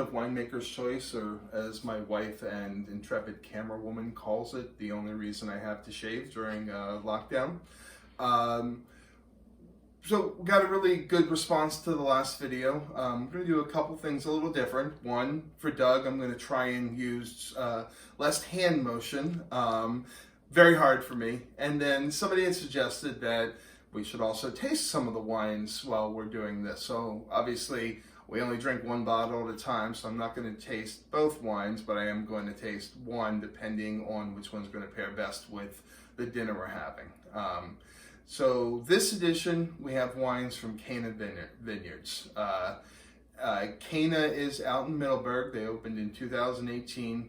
of Winemaker's Choice, or as my wife and intrepid camera woman calls it, the only reason I have to shave during lockdown. So we got a really good response to the last video. I'm going to do a couple things a little different. One, for Doug, I'm going to try and use less hand motion. Very hard for me. And then somebody had suggested that we should also taste some of the wines while we're doing this. So obviously we only drink one bottle at a time, so I'm not going to taste both wines, but I am going to taste one depending on which one's going to pair best with the dinner we're having. So this edition, we have wines from Cana Vineyards. Cana is out in Middleburg. They opened in 2018.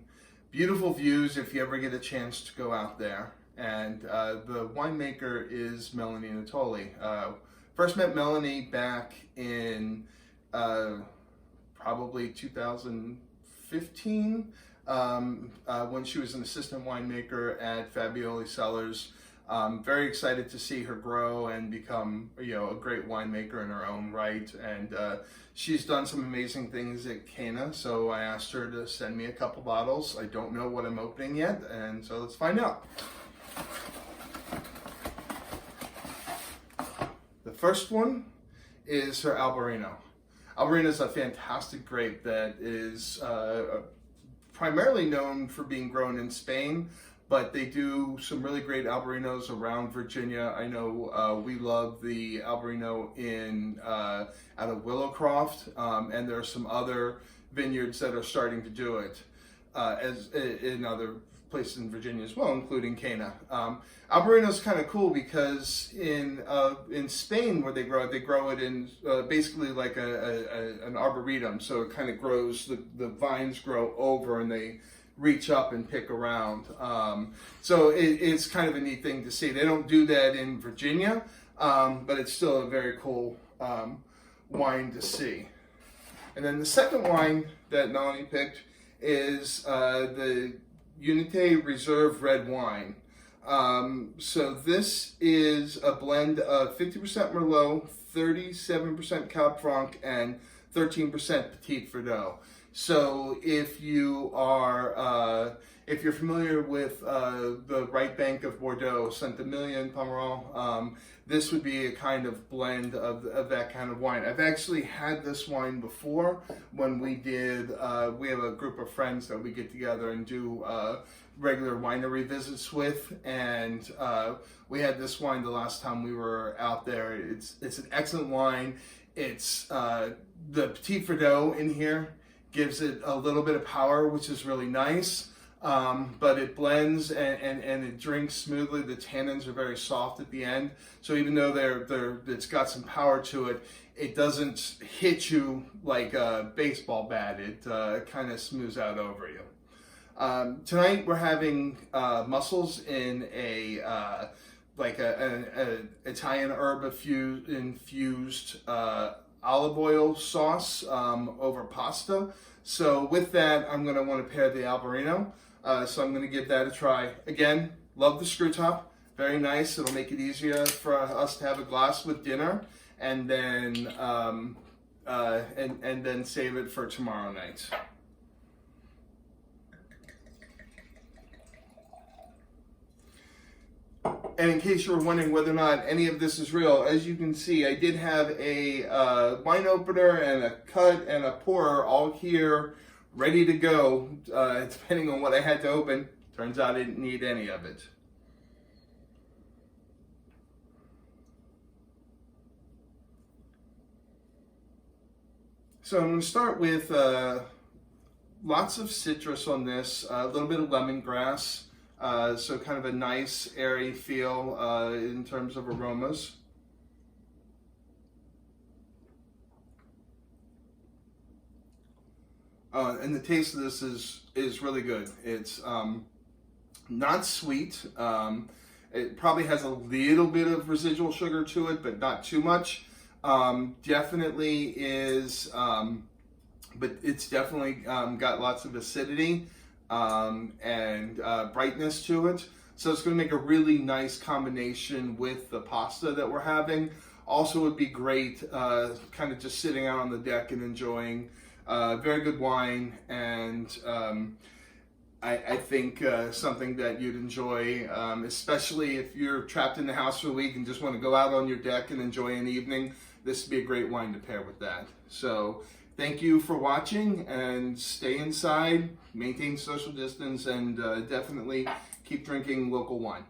Beautiful views if you ever get a chance to go out there. And the winemaker is Melanie Natoli. First met Melanie back in probably 2015 when she was an assistant winemaker at Fabioli Cellars. Very excited to see her grow and become, a great winemaker in her own right. And she's done some amazing things at Cana, so I asked her to send me a couple bottles. I don't know what I'm opening yet, and so let's find out. The first one is her Albarino. Albarino is a fantastic grape that is primarily known for being grown in Spain, but they do some really great Albarinos around Virginia. I know we love the Albarino out of Willowcroft, and there are some other vineyards that are starting to do it as in other places in Virginia as well, including Cana. Albarino is kind of cool because in Spain where they grow it in basically like an arboretum. So it kind of grows, the vines grow over and they reach up and pick around. So it's kind of a neat thing to see. They don't do that in Virginia, but it's still a very cool wine to see. And then the second wine that Melanie picked is the Unité Reserve red wine. So this is a blend of 50% Merlot, 37% Cab Franc, and 13% Petit Verdot. So if you're familiar with the right bank of Bordeaux, Saint-Emilion, Pomerol, this would be a kind of blend of that kind of wine. I've actually had this wine before when we have a group of friends that we get together and do regular winery visits with, and we had this wine the last time we were out there. It's an excellent wine. It's the Petit Verdot in here gives it a little bit of power, which is really nice. But it blends and it drinks smoothly. The tannins are very soft at the end. So even though it's got some power to it, it doesn't hit you like a baseball bat. It kind of smooths out over you. Tonight we're having mussels in an Italian herb infused olive oil sauce over pasta. So with that, I'm going to want to pair the Albarino. So I'm going to give that a try. Again, love the screw top. Very nice. It'll make it easier for us to have a glass with dinner, and then and then save it for tomorrow night. And in case you were wondering whether or not any of this is real, as you can see, I did have a wine opener and a cut and a pourer all here ready to go, depending on what I had to open. Turns out I didn't need any of it. So I'm going to start with lots of citrus on this, a little bit of lemongrass. So kind of a nice, airy feel in terms of aromas. And the taste of this is really good. It's not sweet. It probably has a little bit of residual sugar to it, but not too much. Definitely is, but it's definitely got lots of acidity. And brightness to it. So it's going to make a really nice combination with the pasta that we're having. Also would be great kind of just sitting out on the deck and enjoying Very good wine, and I think something that you'd enjoy, especially if you're trapped in the house for a week and just want to go out on your deck and enjoy an evening. This would be a great wine to pair with that. So thank you for watching, and stay inside, maintain social distance, and definitely keep drinking local wine.